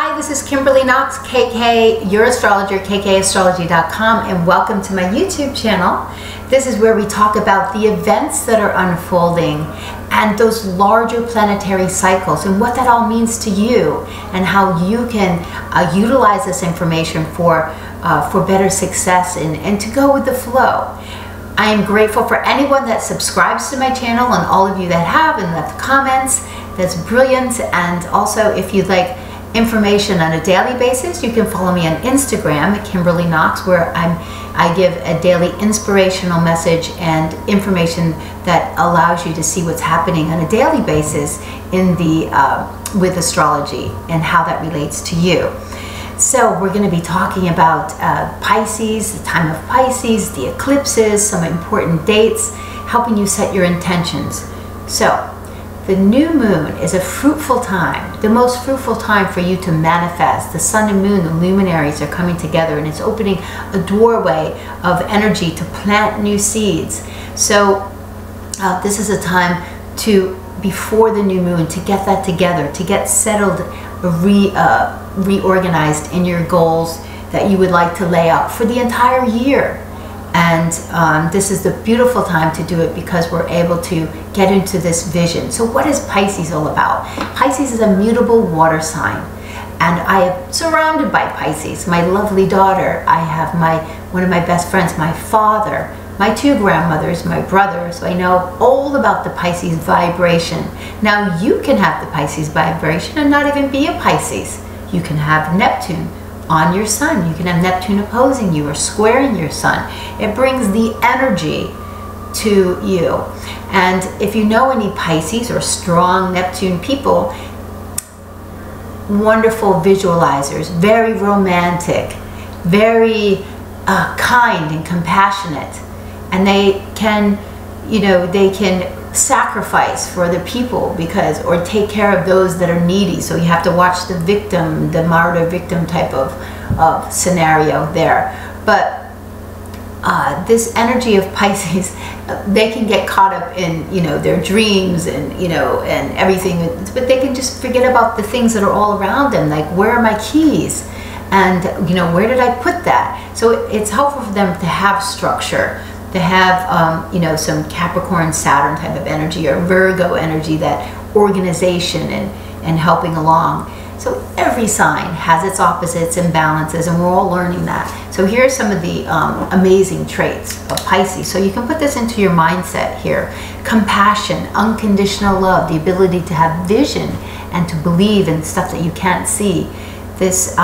Hi, this is Kimberly Knox, KK, your astrologer, kkastrology.com, and welcome to my YouTube channel. This is where we talk about the events that are unfolding and those larger planetary cycles and what that all means to you and how you can utilize this information for better success and to go with the flow. I am grateful for anyone that subscribes to my channel and all of you that have and left comments. That's brilliant. And also, if you'd like information on a daily basis, you can follow me on Instagram at Kimberly Knox, where I give a daily inspirational message and information that allows you to see what's happening on a daily basis in with astrology and how that relates to you. So we're going to be talking about Pisces, the time of Pisces, the eclipses, some important dates, helping you set your intentions. So the new moon is a fruitful time, the most fruitful time for you to manifest. The sun and moon, the luminaries, are coming together, and it's opening a doorway of energy to plant new seeds. So this is a time before the new moon, to get that together, to get settled, reorganized in your goals that you would like to lay out for the entire year. And this is the beautiful time to do it because we're able to get into this vision. So what is Pisces all about? Pisces is a mutable water sign, and I am surrounded by Pisces. My lovely daughter, I have one of my best friends, my father, my two grandmothers, my brother. So I know all about the Pisces vibration. Now you can have the Pisces vibration and not even be a Pisces. You can have Neptune on your sun. You can have Neptune opposing you or squaring your sun. It brings the energy to you. And if you know any Pisces or strong Neptune people, wonderful visualizers, very romantic, very kind and compassionate, and they can sacrifice for other people or take care of those that are needy. So you have to watch the victim, the martyr victim type of scenario there. But this energy of Pisces, they can get caught up in their dreams and and everything, but they can just forget about the things that are all around them, like where are my keys, and where did I put that? So it's helpful for them to have structure, to have some Capricorn Saturn type of energy or Virgo energy, that organization and helping along. So every sign has its opposites and balances, and we're all learning that. So here are some of the amazing traits of Pisces. So you can put this into your mindset here. Compassion, unconditional love, the ability to have vision and to believe in stuff that you can't see. This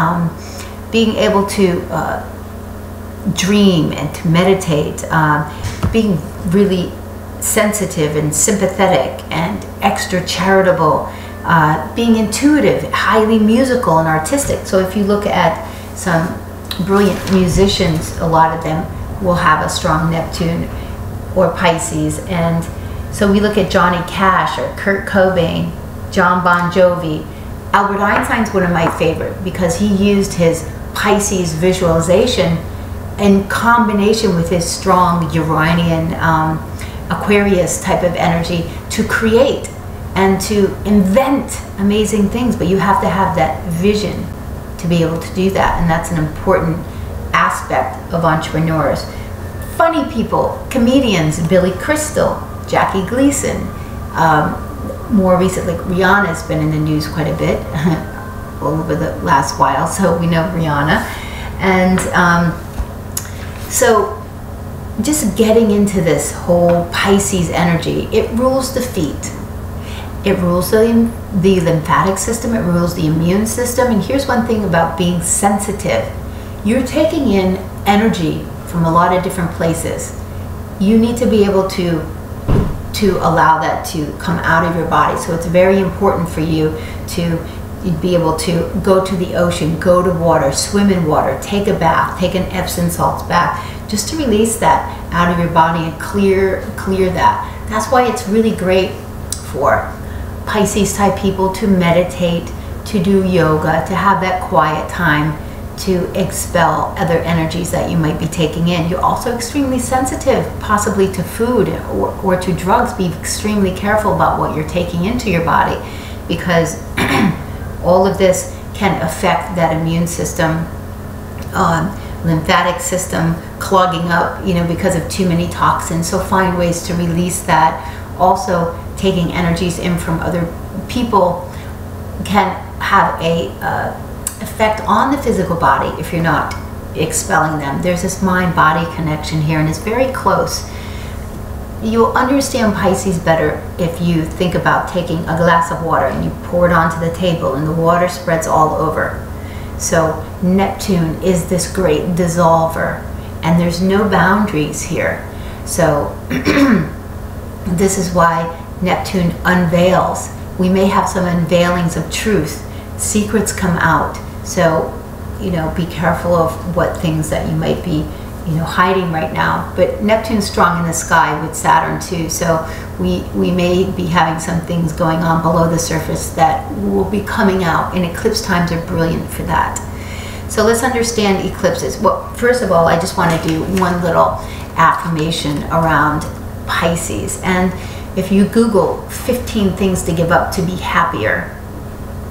being able to dream and to meditate, being really sensitive and sympathetic and extra charitable, being intuitive, highly musical and artistic. So if you look at some brilliant musicians, a lot of them will have a strong Neptune or Pisces. And so we look at Johnny Cash or Kurt Cobain, John Bon Jovi. Albert Einstein's one of my favorite because he used his Pisces visualization in combination with his strong Uranian, Aquarius type of energy to create and to invent amazing things. But you have to have that vision to be able to do that, and that's an important aspect of entrepreneurs. Funny people, comedians, Billy Crystal, Jackie Gleason, more recently Rihanna's been in the news quite a bit over the last while, so we know Rihanna. And so just getting into this whole Pisces energy, it rules the feet. It rules the lymphatic system, it rules the immune system. And here's one thing about being sensitive. You're taking in energy from a lot of different places. You need to be able to allow that to come out of your body. So it's very important for you to be able to go to the ocean, go to water, swim in water, take a bath, take an Epsom salts bath, just to release that out of your body and clear that. That's why it's really great for Pisces type people to meditate, to do yoga, to have that quiet time to expel other energies that you might be taking in. You're also extremely sensitive, possibly to food or to drugs. Be extremely careful about what you're taking into your body, because All of this can affect that immune system, lymphatic system clogging up, because of too many toxins. So find ways to release that. Also, taking energies in from other people can have a effect on the physical body if you're not expelling them. There's this mind-body connection here, and it's very close. You'll understand Pisces better if you think about taking a glass of water and you pour it onto the table and the water spreads all over. So Neptune is this great dissolver, and there's no boundaries here. So this is why Neptune unveils. We may have some unveilings of truth. Secrets come out. So, be careful of what things that you might be, hiding right now. But Neptune's strong in the sky with Saturn too. So we may be having some things going on below the surface that will be coming out. And eclipse times are brilliant for that. So let's understand eclipses. Well, first of all, I just want to do one little affirmation around Pisces. And if you Google 15 things to give up to be happier,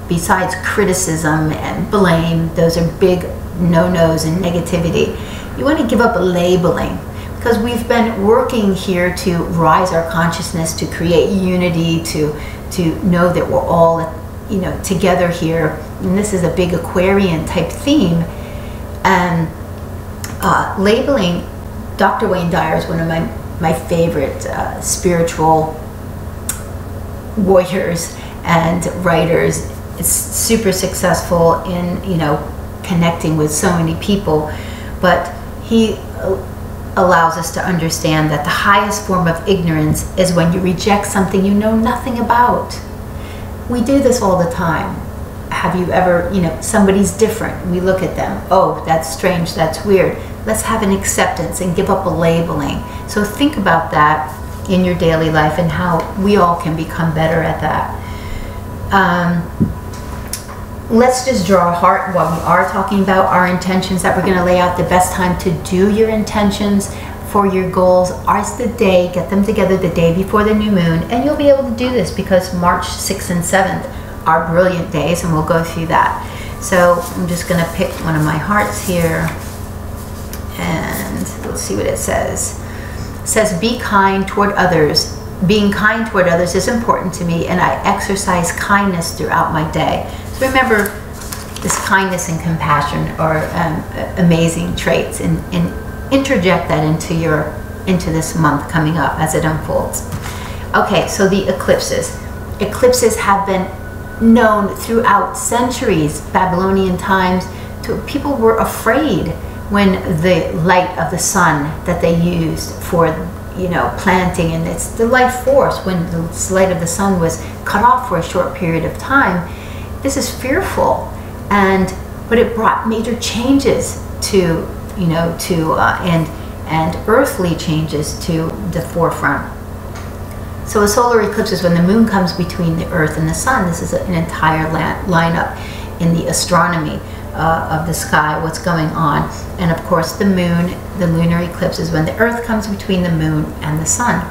besides criticism and blame, those are big no-nos and negativity. You want to give up labeling, because we've been working here to rise our consciousness, to create unity, to know that we're all, together here. And this is a big Aquarian type theme. And labeling, Dr. Wayne Dyer is one of my favorite spiritual warriors and writers. It's super successful in, connecting with so many people, but he allows us to understand that the highest form of ignorance is when you reject something you know nothing about. We do this all the time. Have you ever, somebody's different. We look at them. Oh, that's strange. That's weird. Let's have an acceptance and give up a labeling. So think about that in your daily life and how we all can become better at that. Let's just draw a heart while we are talking about our intentions, that we're going to lay out the best time to do your intentions for your goals. Ours the day, get them together the day before the new moon, and you'll be able to do this because March 6th and 7th are brilliant days, and we'll go through that. So I'm just going to pick one of my hearts here, and let's see what it says. It says, be kind toward others. Being kind toward others is important to me, and I exercise kindness throughout my day. So remember, this kindness and compassion are amazing traits, and interject that into this month coming up as it unfolds. Okay, so the eclipses. Eclipses have been known throughout centuries, Babylonian times. People were afraid when the light of the sun that they used for planting, and it's the life force, when the light of the sun was cut off for a short period of time. This is fearful, but it brought major changes to, and earthly changes to the forefront. So a solar eclipse is when the moon comes between the earth and the sun. This is an entire lineup in the astronomy of the sky, what's going on. And of course the moon, the lunar eclipse, is when the earth comes between the moon and the sun.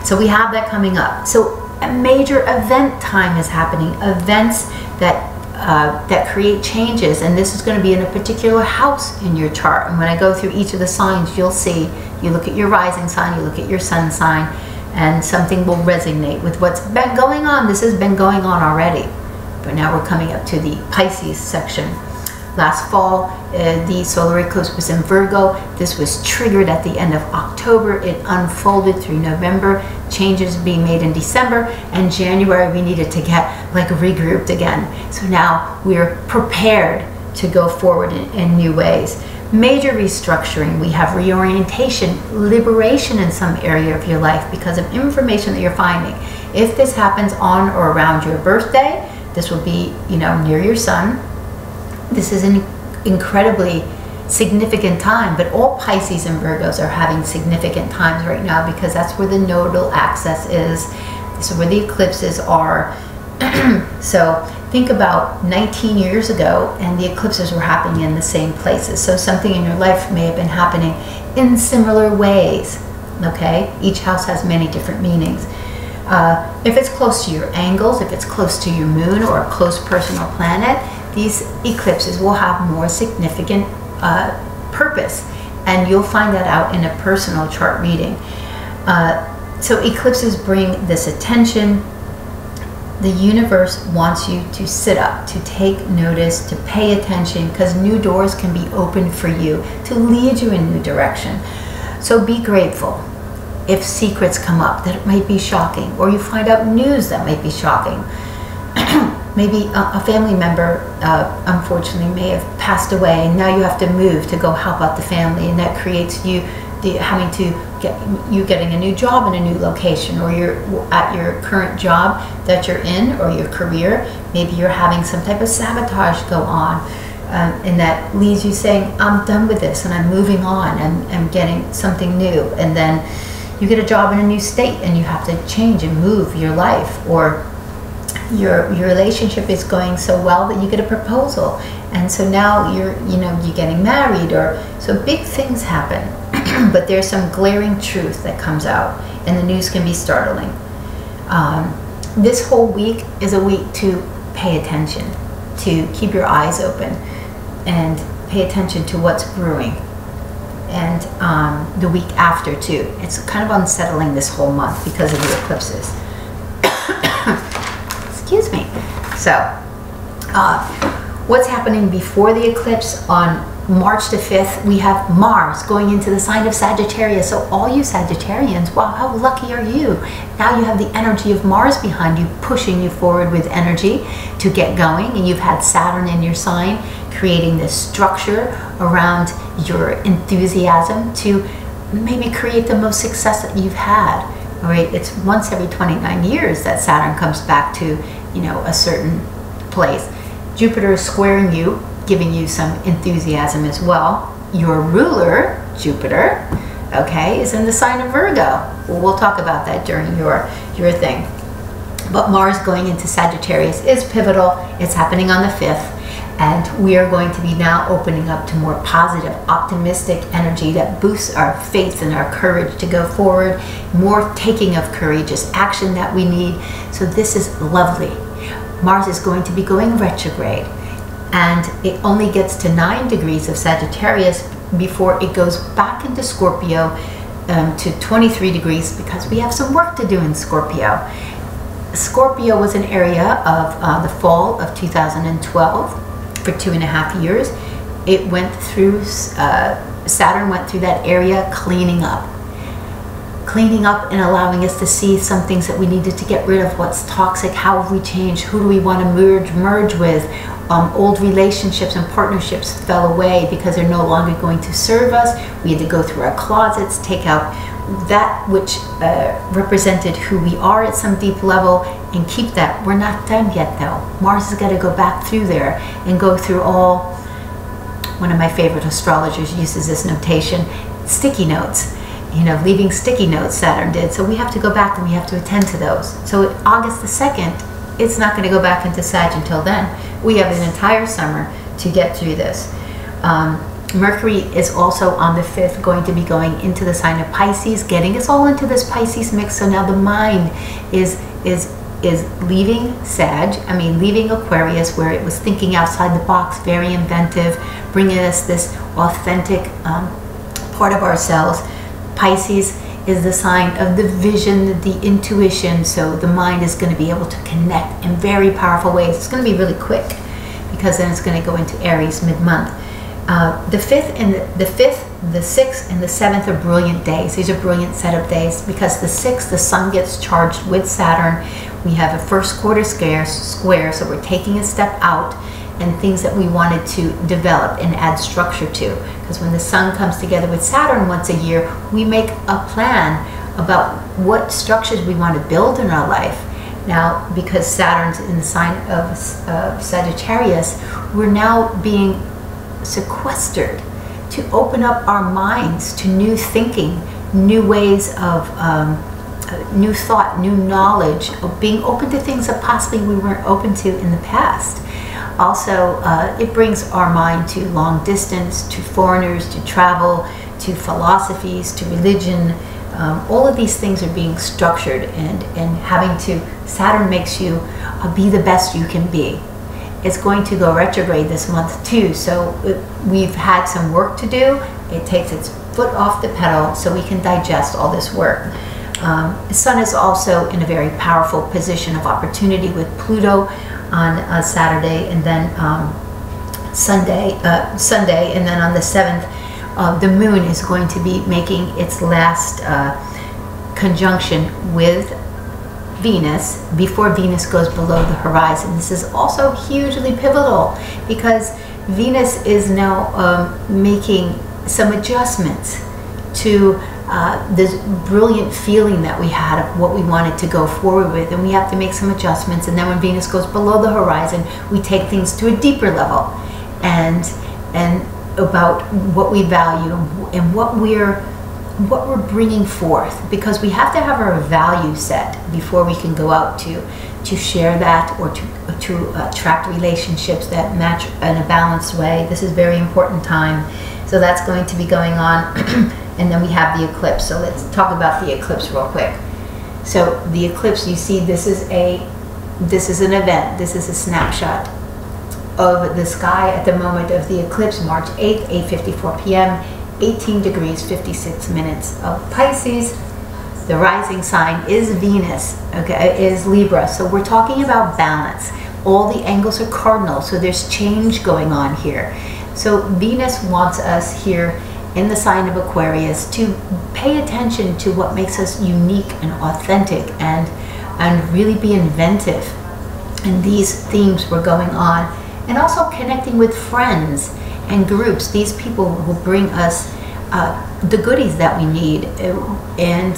So we have that coming up. So a major event time is happening, events that create changes, and this is going to be in a particular house in your chart. And when I go through each of the signs, you'll see, you look at your rising sign, you look at your sun sign, and something will resonate with what's been going on. This has been going on already, but now we're coming up to the Pisces section. Last fall, the solar eclipse was in Virgo. This was triggered at the end of October. It unfolded through November, changes being made in December, and January we needed to get regrouped again. So now we're prepared to go forward in new ways. Major restructuring. We have reorientation, liberation in some area of your life because of information that you're finding. If this happens on or around your birthday, this will be, near your sun. This is an incredibly significant time, but all Pisces and Virgos are having significant times right now because that's where the nodal axis is. This is where the eclipses are. So think about 19 years ago and the eclipses were happening in the same places. So something in your life may have been happening in similar ways. Okay? Each house has many different meanings. If it's close to your angles, if it's close to your moon or a close personal planet, these eclipses will have more significant purpose, and you'll find that out in a personal chart reading. So eclipses bring this attention. The universe wants you to sit up, to take notice, to pay attention, because new doors can be opened for you to lead you in a new direction. So be grateful if secrets come up that might be shocking, or you find out news that might be shocking. Maybe a family member, unfortunately, may have passed away, and now you have to move to go help out the family, and that creates you having to getting a new job in a new location, or you're at your current job that you're in, or your career. Maybe you're having some type of sabotage go on, and that leaves you saying, I'm done with this and I'm moving on and I'm getting something new. And then you get a job in a new state and you have to change and move your life, or your relationship is going so well that you get a proposal, and so now you're getting married, or so big things happen. But there's some glaring truth that comes out, and the news can be startling. This whole week is a week to pay attention, to keep your eyes open and pay attention to what's brewing. And the week after too, it's kind of unsettling this whole month because of the eclipses. Excuse me. So what's happening before the eclipse? On March the 5th, we have Mars going into the sign of Sagittarius. So all you Sagittarians, wow, how lucky are you? Now you have the energy of Mars behind you, pushing you forward with energy to get going. And you've had Saturn in your sign, creating this structure around your enthusiasm to maybe create the most success that you've had. Right? It's once every 29 years that Saturn comes back to, a certain place. Jupiter is squaring you, giving you some enthusiasm as well. Your ruler, Jupiter, okay, is in the sign of Virgo. Well, we'll talk about that during your thing. But Mars going into Sagittarius is pivotal. It's happening on the 5th. And we are going to be now opening up to more positive, optimistic energy that boosts our faith and our courage to go forward, more taking of courageous action that we need. So this is lovely. Mars is going to be going retrograde, and it only gets to 9 degrees of Sagittarius before it goes back into Scorpio to 23 degrees, because we have some work to do in Scorpio. Scorpio was an area of the fall of 2012. For 2.5 years, it went through, Saturn went through that area cleaning up and allowing us to see some things that we needed to get rid of, what's toxic, how have we changed, who do we want to merge with. Old relationships and partnerships fell away because they're no longer going to serve us. We had to go through our closets, take out that which represented who we are at some deep level, and keep that. We're not done yet though. Mars has got to go back through there and go through all, one of my favorite astrologers uses this notation, sticky notes. Leaving sticky notes, Saturn did. So we have to go back and we have to attend to those. So August the 2nd, it's not going to go back into Sag until then. We have an entire summer to get through this. Mercury is also on the 5th going to be going into the sign of Pisces, getting us all into this Pisces mix. So now the mind is leaving leaving Aquarius, where it was thinking outside the box, very inventive, bringing us this authentic part of ourselves. Pisces is the sign of the vision, the intuition. So the mind is going to be able to connect in very powerful ways. It's going to be really quick, because then it's going to go into Aries mid-month. The 5th, the 6th, and the 7th are brilliant days. These are brilliant setup days, because the 6th, the sun gets charged with Saturn. We have a first quarter square, so we're taking a step out, and things that we wanted to develop and add structure to. Because when the sun comes together with Saturn once a year, we make a plan about what structures we want to build in our life. Now, because Saturn's in the sign of Sagittarius, we're now being sequestered to open up our minds to new thinking, new ways of new thought, new knowledge, of being open to things that possibly we weren't open to in the past. Also, it brings our mind to long distance, to foreigners, to travel, to philosophies, to religion, all of these things are being structured, and having to, Saturn makes you be the best you can be. It's going to go retrograde this month too, so we've had some work to do. It takes its foot off the pedal so we can digest all this work. The Sun is also in a very powerful position of opportunity with Pluto on Saturday, and then Sunday, and then on the 7th, the Moon is going to be making its last conjunction with Venus before Venus goes below the horizon. This is also hugely pivotal because Venus is now making some adjustments to this brilliant feeling that we had of what we wanted to go forward with, and we have to make some adjustments. And then when Venus goes below the horizon, we take things to a deeper level, and about what we value and what we're bringing forth, because we have to have our value set before we can go out to share that, or to attract relationships that match in a balanced way. This is a very important time. So that's going to be going on. And then we have the eclipse. So let's talk about the eclipse real quick. So the eclipse, you see, this is an event. This is a snapshot of the sky at the moment of the eclipse, March 8th, 8:54 p.m., 18 degrees, 56 minutes of Pisces. The rising sign is Venus, okay, is Libra. So we're talking about balance. All the angles are cardinal, so there's change going on here. So Venus wants us here in the sign of Aquarius to pay attention to what makes us unique and authentic, and really be inventive. And these themes were going on. And also connecting with friends and groups. These people will bring us the goodies that we need. And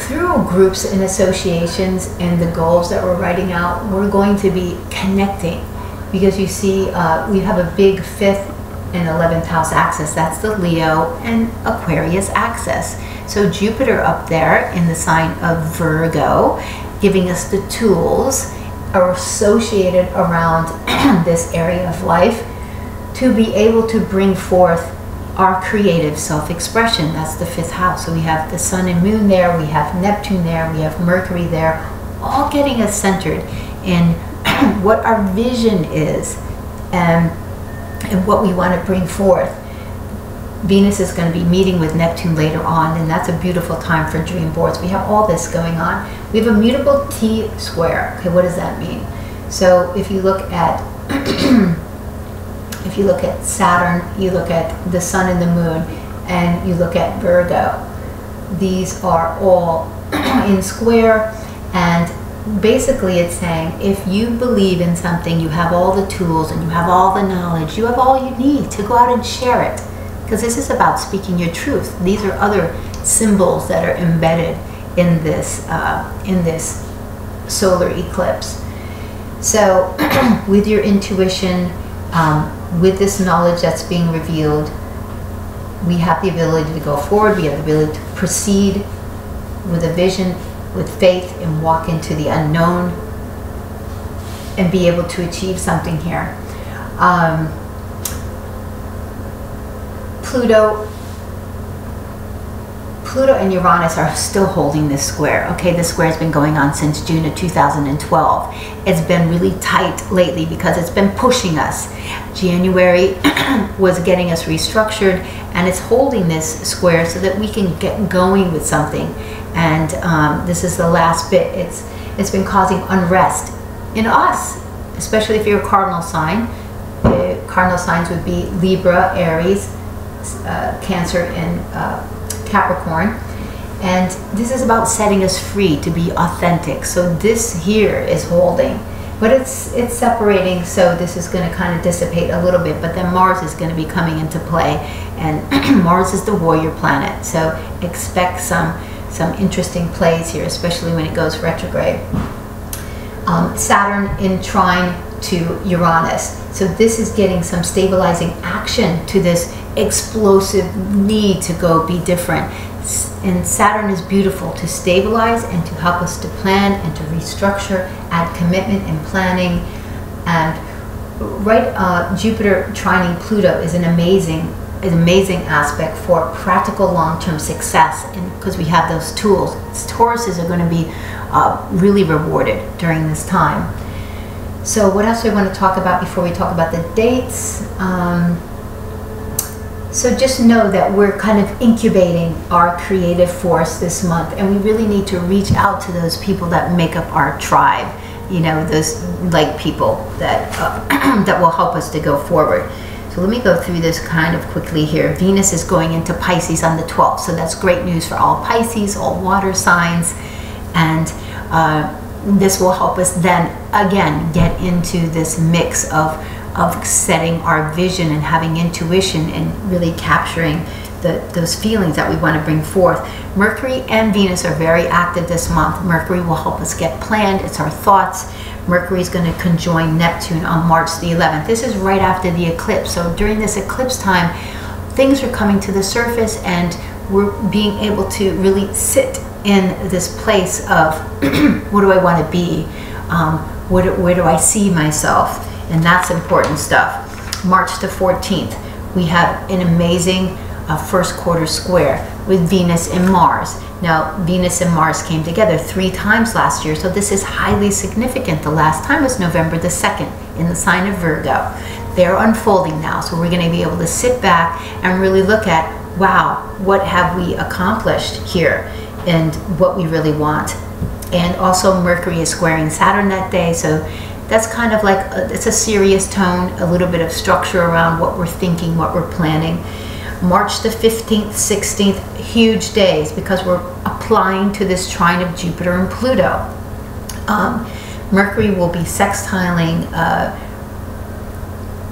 through groups and associations and the goals that we're writing out, we're going to be connecting. Because you see, we have a big 5th and 11th house axis. That's the Leo and Aquarius axis. So Jupiter up there in the sign of Virgo, giving us the tools are associated around this area of life to be able to bring forth our creative self-expression. That's the 5th house. So we have the Sun and Moon there, we have Neptune there, we have Mercury there, all getting us centered in what our vision is, and what we want to bring forth. Venus is going to be meeting with Neptune later on, and that's a beautiful time for dream boards. We have all this going on. We have a mutable T square. Okay, what does that mean? So if you look at if you look at Saturn, you look at the Sun and the Moon, and you look at Virgo, these are all in square. And basically it's saying, if you believe in something, you have all the tools and you have all the knowledge, you have all you need to go out and share it. Because this is about speaking your truth. These are other symbols that are embedded in this solar eclipse. So with your intuition, with this knowledge that's being revealed, we have the ability to go forward. We have the ability to proceed with a vision, with faith, and walk into the unknown and be able to achieve something here. Pluto and Uranus are still holding this square. Okay, this square has been going on since June of 2012. It's been really tight lately because it's been pushing us. January was getting us restructured, and it's holding this square so that we can get going with something. And this is the last bit. It's been causing unrest in us, especially if you're a cardinal sign. Cardinal signs would be Libra, Aries, Cancer, and Capricorn. And this is about setting us free to be authentic. So this here is holding, but it's separating. So this is going to kind of dissipate a little bit, but then Mars is going to be coming into play, and Mars is the warrior planet. So expect some interesting plays here, especially when it goes retrograde. Saturn in trine to Uranus. So this is getting some stabilizing action to this explosive need to go be different. And Saturn is beautiful to stabilize and to help us to plan and to restructure, add commitment and planning. And Jupiter trining Pluto is an amazing an amazing aspect for practical long-term success, because we have those tools. Tauruses are going to be really rewarded during this time. So what else do we want to talk about before we talk about the dates? So just know that we're kind of incubating our creative force this month, and we really need to reach out to those people that make up our tribe, you know, those light people that that will help us to go forward. So let me go through this kind of quickly here. Venus is going into Pisces on the 12th, so that's great news for all Pisces, all water signs, and this will help us then again get into this mix of setting our vision and having intuition and really capturing those feelings that we want to bring forth. Mercury and Venus are very active this month. Mercury will help us get planned. It's our thoughts. Mercury is going to conjoin Neptune on March the 11th. This is right after the eclipse. So during this eclipse time, things are coming to the surface, and we're being able to really sit in this place of what do I want to be? Where do I see myself? And that's important stuff. March the 14th, we have an amazing first quarter square with Venus and Mars. Now, Venus and Mars came together 3 times last year, so this is highly significant. The last time was November the 2nd in the sign of Virgo. They're unfolding now, so we're going to be able to sit back and really look at, wow, what have we accomplished here and what we really want. And also Mercury is squaring Saturn that day, so that's kind of like, it's a serious tone, a little bit of structure around what we're thinking, what we're planning. March the 15th, 16th, huge days because we're applying to this trine of Jupiter and Pluto. Mercury will be sextiling,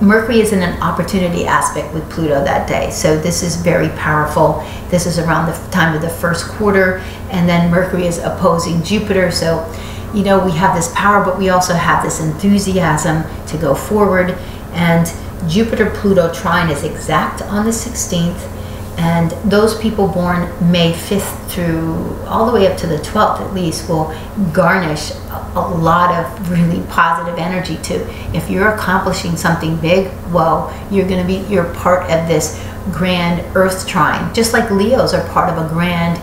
Mercury is in an opportunity aspect with Pluto that day, so this is very powerful. This is around the time of the first quarter, and then Mercury is opposing Jupiter, so you know, we have this power, but we also have this enthusiasm to go forward. And Jupiter-Pluto trine is exact on the 16th, and those people born May 5th through all the way up to the 12th at least will garnish a lot of really positive energy too. If you're accomplishing something big, well, you're part of this grand earth trine, just like Leos are part of a grand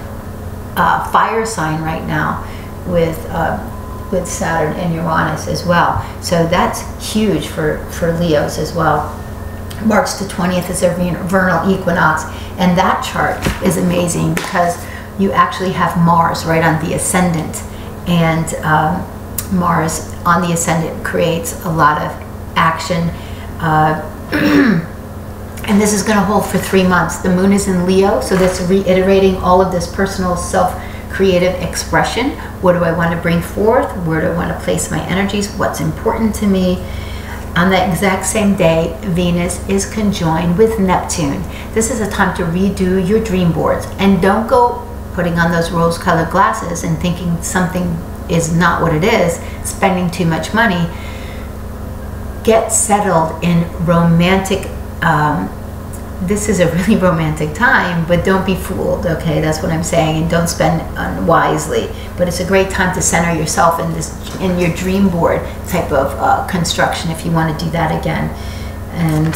fire sign right now with Saturn and Uranus as well. So that's huge for Leos as well. March the 20th is a vernal equinox, and that chart is amazing because you actually have Mars right on the ascendant, and Mars on the ascendant creates a lot of action, and this is going to hold for 3 months. The moon is in Leo, so that's reiterating all of this personal creative expression. What do I want to bring forth? Where do I want to place my energies? What's important to me? On the exact same day, Venus is conjoined with Neptune. This is a time to redo your dream boards, and don't go putting on those rose-colored glasses and thinking something is not what it is, spending too much money. Get settled in romantic this is a really romantic time, but don't be fooled, okay? That's what I'm saying, and don't spend unwisely. But it's a great time to center yourself in your dream board type of construction if you want to do that again. And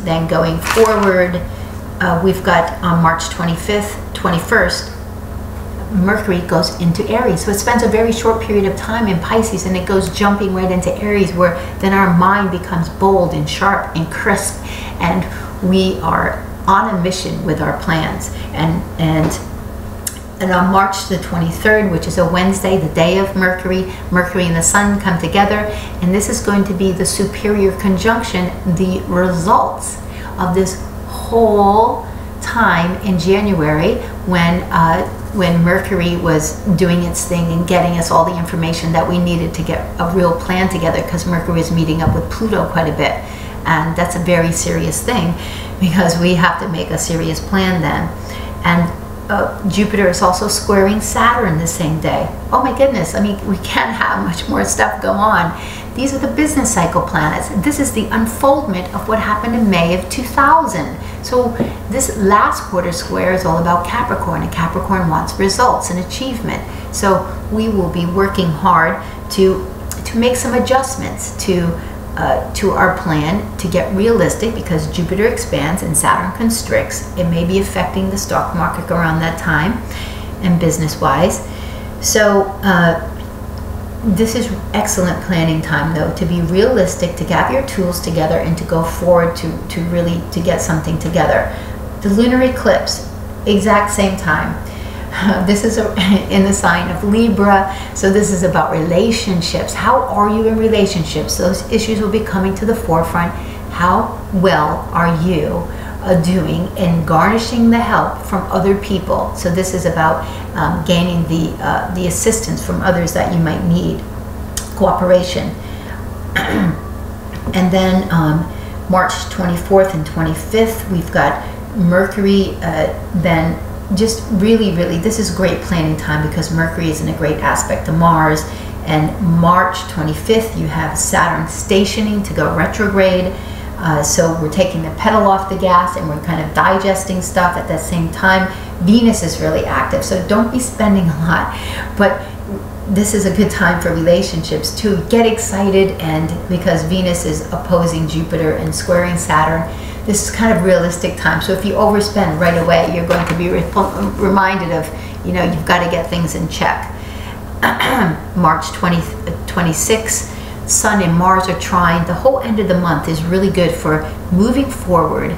then going forward, we've got on March 21st, Mercury goes into Aries. So it spends a very short period of time in Pisces, and it goes jumping right into Aries, where then our mind becomes bold and sharp and crisp, and we are on a mission with our plans. And on March the 23rd, which is a Wednesday, the day of Mercury and the Sun come together, and this is going to be the superior conjunction, the results of this whole time in January when Mercury was doing its thing and getting us all the information that we needed to get a real plan together, because Mercury is meeting up with Pluto quite a bit. And that's a very serious thing, because we have to make a serious plan then. And Jupiter is also squaring Saturn the same day. Oh my goodness, I mean, we can't have much more stuff go on. These are the business cycle planets. This is the unfoldment of what happened in May of 2000. So this last quarter square is all about Capricorn, and Capricorn wants results and achievement. So we will be working hard to make some adjustments, to to our plan to get realistic, because Jupiter expands and Saturn constricts. It may be affecting the stock market around that time and business-wise. So this is excellent planning time, though, to be realistic, to have your tools together and to go forward to really to get something together. The lunar eclipse, exact same time. This is in the sign of Libra, so this is about relationships. How are you in relationships? Those issues will be coming to the forefront. How well are you doing in garnishing the help from other people? So this is about gaining the assistance from others that you might need, cooperation. And then March 24th and 25th, we've got Mercury, then just really, this is great planning time because Mercury is in a great aspect to Mars. And March 25th, you have Saturn stationing to go retrograde. So we're taking the pedal off the gas and we're kind of digesting stuff at the same time. Venus is really active, so don't be spending a lot. But this is a good time for relationships too. Get excited, and because Venus is opposing Jupiter and squaring Saturn, this is kind of realistic time. So if you overspend right away, you're going to be reminded of, you know, you've got to get things in check. March 26th, Sun and Mars are trine. The whole end of the month is really good for moving forward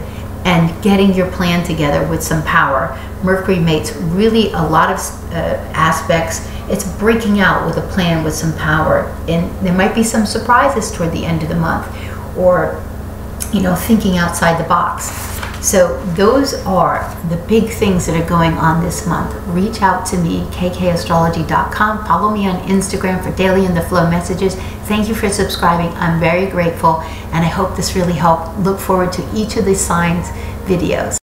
and getting your plan together with some power. Mercury mates really a lot of aspects. It's breaking out with a plan with some power, and there might be some surprises toward the end of the month, or, you know, thinking outside the box. So those are the big things that are going on this month. Reach out to me, kkastrology.com. Follow me on Instagram for daily in the flow messages. Thank you for subscribing. I'm very grateful, and I hope this really helped. Look forward to each of the signs videos.